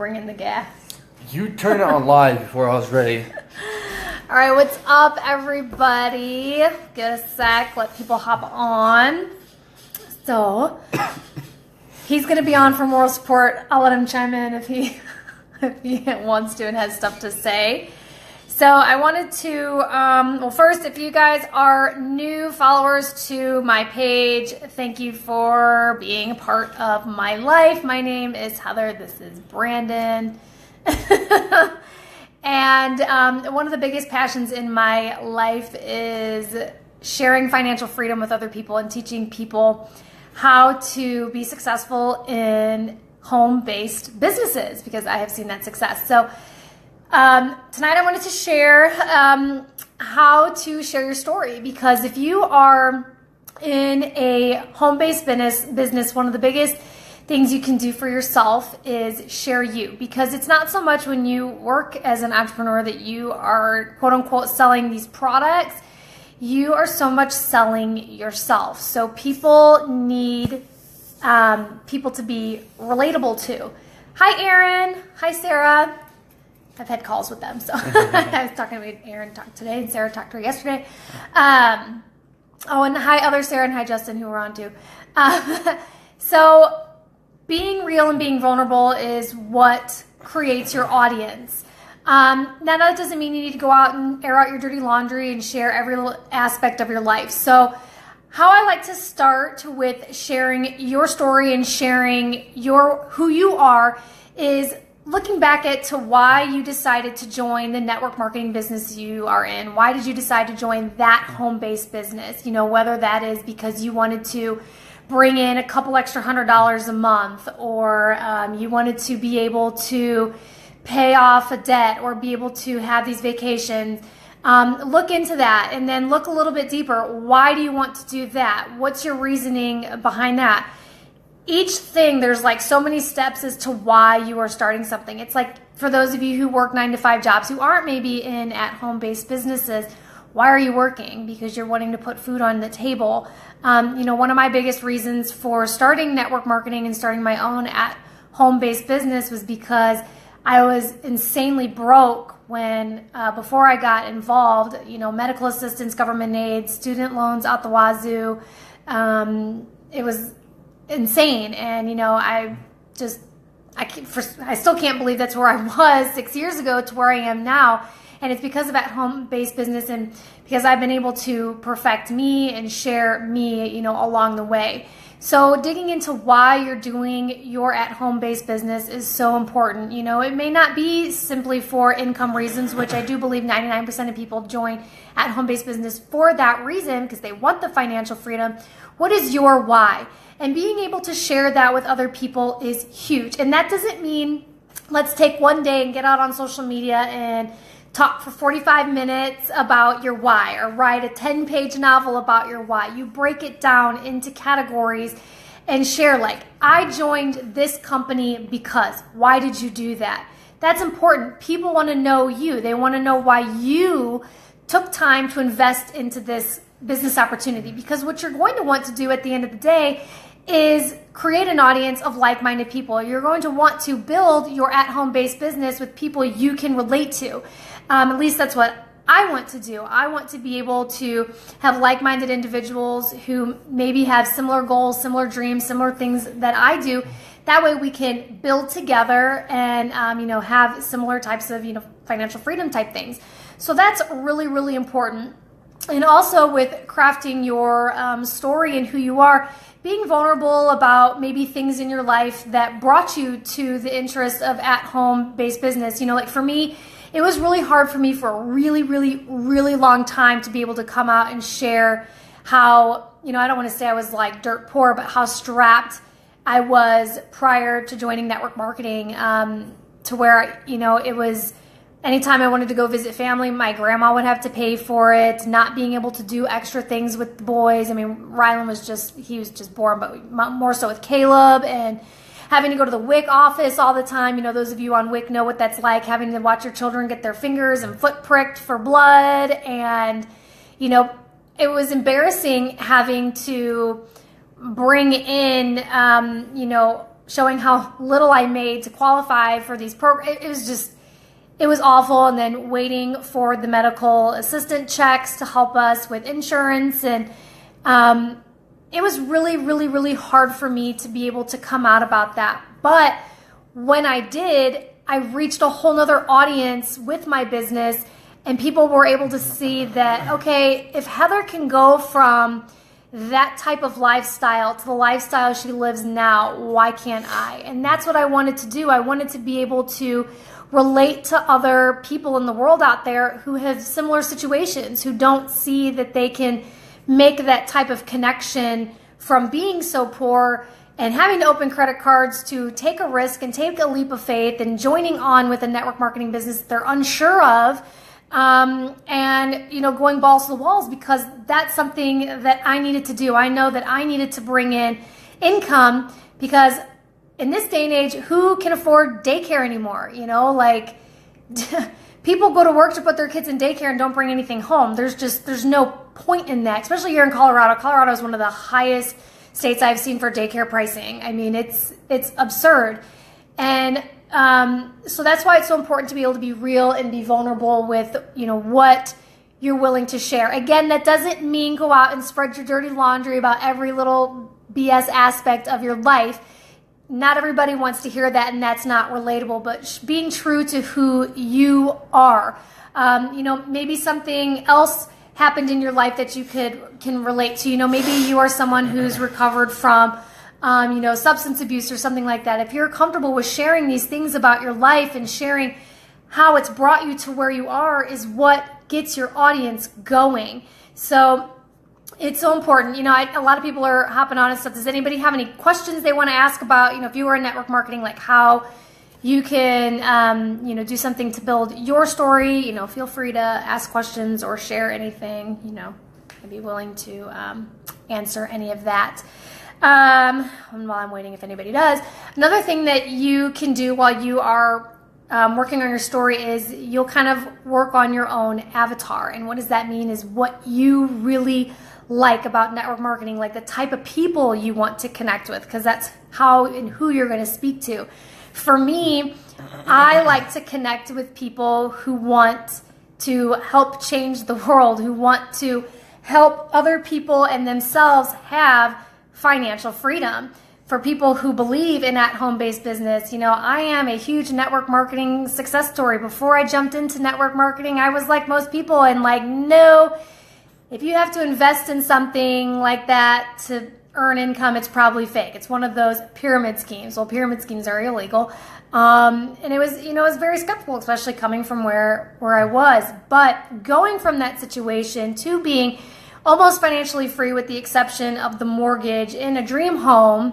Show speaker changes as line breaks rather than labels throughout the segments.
bring in the gas.
You turned it on live before I was ready.
All right, what's up, everybody? Get a sec, let people hop on. So, he's going to be on for moral support. I'll let him chime in if he wants to and has stuff to say. So I wanted to, well, first, if you guys are new followers to my page, thank you for being a part of my life. My name is Heather. This is Brandon. And one of the biggest passions in my life is sharing financial freedom with other people and teaching people how to be successful in home-based businesses, because I have seen that success. So tonight I wanted to share how to share your story, because if you are in a home-based business, one of the biggest things you can do for yourself is share you, because it's not so much when you work as an entrepreneur that you are quote-unquote selling these products. You are so much selling yourself. So people need people to be relatable to. Hi, Aaron. Hi, Sarah. I've had calls with them, so I was talking to Aaron today, and Sarah talked to her yesterday. Oh, and hi, other Sarah, and hi, Justin, who we're on to. So being real and being vulnerable is what creates your audience. Now, that doesn't mean you need to go out and air out your dirty laundry and share every little aspect of your life. So how I like to start with sharing your story and sharing who you are is looking back to why you decided to join the network marketing business you are in. Why did you decide to join that home-based business? You know, whether that is because you wanted to bring in a couple extra $100 a month, or you wanted to be able to pay off a debt or be able to have these vacations. Look into that, and then look a little bit deeper. Why do you want to do that? What's your reasoning behind that? Each thing, there's like so many steps as to why you are starting something. It's like for those of you who work 9-to-5 jobs, who aren't maybe in at-home based businesses, why are you working? Because you're wanting to put food on the table. You know, one of my biggest reasons for starting network marketing and starting my own at-home based business was because I was insanely broke when, before I got involved, you know, medical assistance, government aid, student loans out the wazoo. It was insane. And, you know, I still can't believe that's where I was 6 years ago to where I am now. And it's because of at-home based business, and because I've been able to perfect me and share me, you know, along the way. So digging into why you're doing your at-home based business is so important. You know, it may not be simply for income reasons, which I do believe 99% of people join at-home based business for that reason, because they want the financial freedom. What is your why? And being able to share that with other people is huge. And that doesn't mean let's take one day and get out on social media and talk for 45 minutes about your why, or write a 10-page novel about your why. You break it down into categories and share, like, I joined this company because. Why did you do that? That's important. People want to know you. They want to know why you took time to invest into this business opportunity, because what you're going to want to do at the end of the day is create an audience of like-minded people. You're going to want to build your at-home based business with people you can relate to. At least that's what I want to do. I want to be able to have like-minded individuals who maybe have similar goals, similar dreams, similar things that I do. That way we can build together and, you know, have similar types of, you know, financial freedom type things. So that's really, really important. And also with crafting your story and who you are, being vulnerable about maybe things in your life that brought you to the interest of at-home based business. You know, like for me, it was really hard for me for a really, really, really long time to be able to come out and share how, you know, I don't want to say I was like dirt poor, but how strapped I was prior to joining network marketing, to where, you know, it was anytime I wanted to go visit family, my grandma would have to pay for it, not being able to do extra things with the boys. I mean, Rylan was just born, but more so with Caleb, and having to go to the WIC office all the time. You know, those of you on WIC know what that's like, having to watch your children get their fingers and foot pricked for blood. And, you know, it was embarrassing having to bring in, you know, showing how little I made to qualify for these programs. It was awful. And then waiting for the medical assistant checks to help us with insurance. And it was really, really, really hard for me to be able to come out about that. But when I did, I reached a whole nother audience with my business, and people were able to see that, okay, if Heather can go from that type of lifestyle to the lifestyle she lives now, why can't I? And that's what I wanted to do. I wanted to be able to relate to other people in the world out there who have similar situations, who don't see that they can make that type of connection from being so poor and having to open credit cards to take a risk and take a leap of faith and joining on with a network marketing business that they're unsure of, and going balls to the walls, because that's something that I needed to do. I know that I needed to bring in income, because in this day and age, who can afford daycare anymore? People go to work to put their kids in daycare and don't bring anything home. There's no point in that, especially here in Colorado. Colorado is one of the highest states I've seen for daycare pricing. I mean, it's absurd. And so that's why it's so important to be able to be real and be vulnerable with, what you're willing to share. Again, that doesn't mean go out and spread your dirty laundry about every little BS aspect of your life. Not everybody wants to hear that, and that's not relatable, but being true to who you are. Maybe something else happened in your life that you can relate to. Maybe you are someone who's recovered from substance abuse or something like that. If you're comfortable with sharing these things about your life and sharing how it's brought you to where you are, is what gets your audience going. So it's so important. A lot of people are hopping on and stuff. Does anybody have any questions they want to ask about, if you were in network marketing, like how you can, do something to build your story? Feel free to ask questions or share anything. I'd be willing to answer any of that. And while I'm waiting, if anybody does, another thing that you can do while you are working on your story is you'll kind of work on your own avatar. And what does that mean is what you really like about network marketing, like the type of people you want to connect with, because that's how and who you're going to speak to. For me, I like to connect with people who want to help change the world, who want to help other people and themselves have financial freedom. For people who believe in at-home-based business, I am a huge network marketing success story. Before I jumped into network marketing, I was like most people and no, if you have to invest in something like that to earn income, it's probably fake. It's one of those pyramid schemes. Well, pyramid schemes are illegal. And it was, it was very skeptical, especially coming from where I was. But going from that situation to being almost financially free with the exception of the mortgage in a dream home,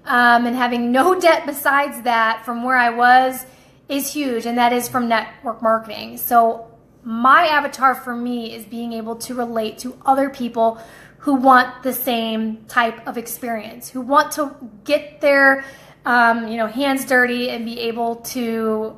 and having no debt besides that from where I was, is huge. And that is from network marketing. So my avatar for me is being able to relate to other people who want the same type of experience, who want to get their hands dirty and be able to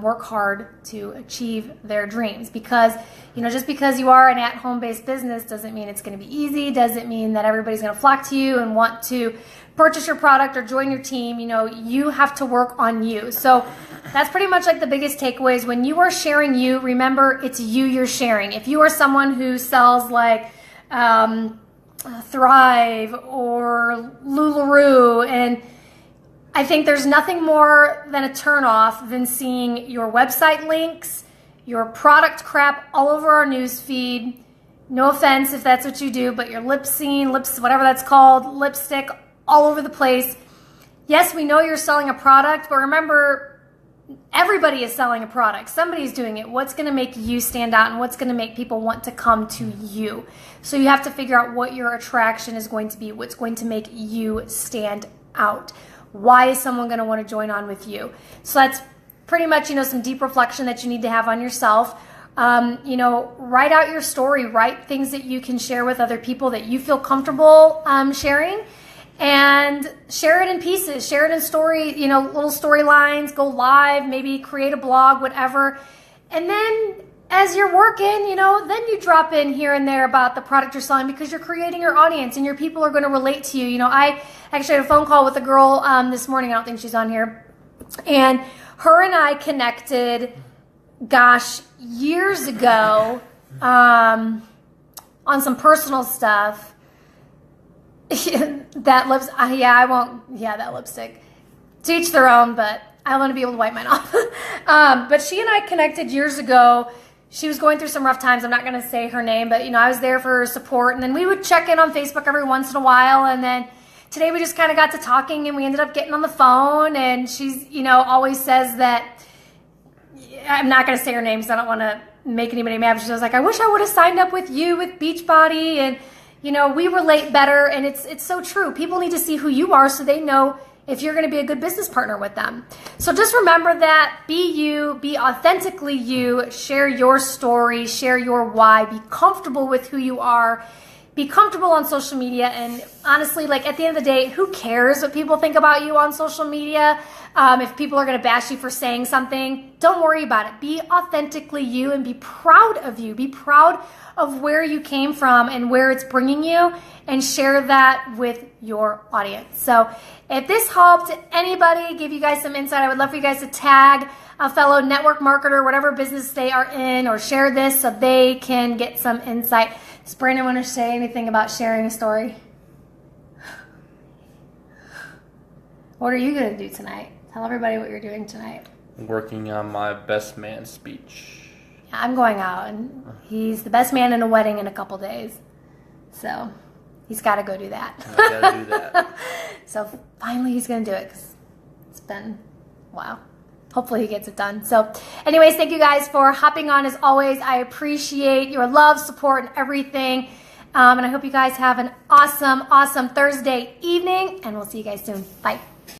work hard to achieve their dreams. Because just because you are an at-home based business doesn't mean it's going to be easy, doesn't mean that everybody's going to flock to you and want to purchase your product or join your team. You have to work on you. So that's pretty much like the biggest takeaways. When you are sharing you, remember it's you're sharing. If you are someone who sells like Thrive or LuLaRoe, and I think there's nothing more than a turnoff than seeing your website links, your product crap all over our news feed. No offense if that's what you do, but your whatever that's called, lipstick all over the place. Yes, we know you're selling a product, but remember, everybody is selling a product. Somebody's doing it. What's going to make you stand out and what's going to make people want to come to you? So you have to figure out what your attraction is going to be, what's going to make you stand out. Why is someone going to want to join on with you? So that's pretty much, some deep reflection that you need to have on yourself. Write out your story, write things that you can share with other people that you feel comfortable sharing, and share it in pieces, share it in story, little storylines, go live, maybe create a blog, whatever. And then as you're working, you know, then you drop in here and there about the product you're selling because you're creating your audience and your people are going to relate to you. You know, I actually had a phone call with a girl this morning. I don't think she's on here. And her and I connected, gosh, years ago on some personal stuff. That that lipstick. To each their own, but I want to be able to wipe mine off. But she and I connected years ago. She was going through some rough times. I'm not going to say her name, but, you know, I was there for her support. And then we would check in on Facebook every once in a while. And then today we just kind of got to talking and we ended up getting on the phone. And she's, you know, always says that, I'm not going to say her name because I don't want to make anybody mad. But she was like, I wish I would have signed up with you with Beachbody. And, you know, we relate better. And it's so true. People need to see who you are so they know if you're going to be a good business partner with them. So just remember that. Be you. Be authentically you. Share your story. Share your why. Be comfortable with who you are. Be comfortable on social media. And honestly, like at the end of the day, who cares what people think about you on social media? If people are going to bash you for saying something, don't worry about it. Be authentically you and be proud of you. Be proud of where you came from and where it's bringing you, and share that with your audience. So if this helped anybody, give you guys some insight, I would love for you guys to tag a fellow network marketer, whatever business they are in, or share this so they can get some insight. Does Brandon want to say anything about sharing a story? What are you going to do tonight? Tell everybody what you're doing tonight.
Working on my best man speech.
Yeah, I'm going out, and he's the best man in a wedding in a couple days. So he's got to go do that.
I gotta do that.
So finally he's going to do it because it's been a while. Hopefully he gets it done. So anyways, thank you guys for hopping on as always. I appreciate your love, support, and everything. And I hope you guys have an awesome, awesome Thursday evening, and we'll see you guys soon. Bye.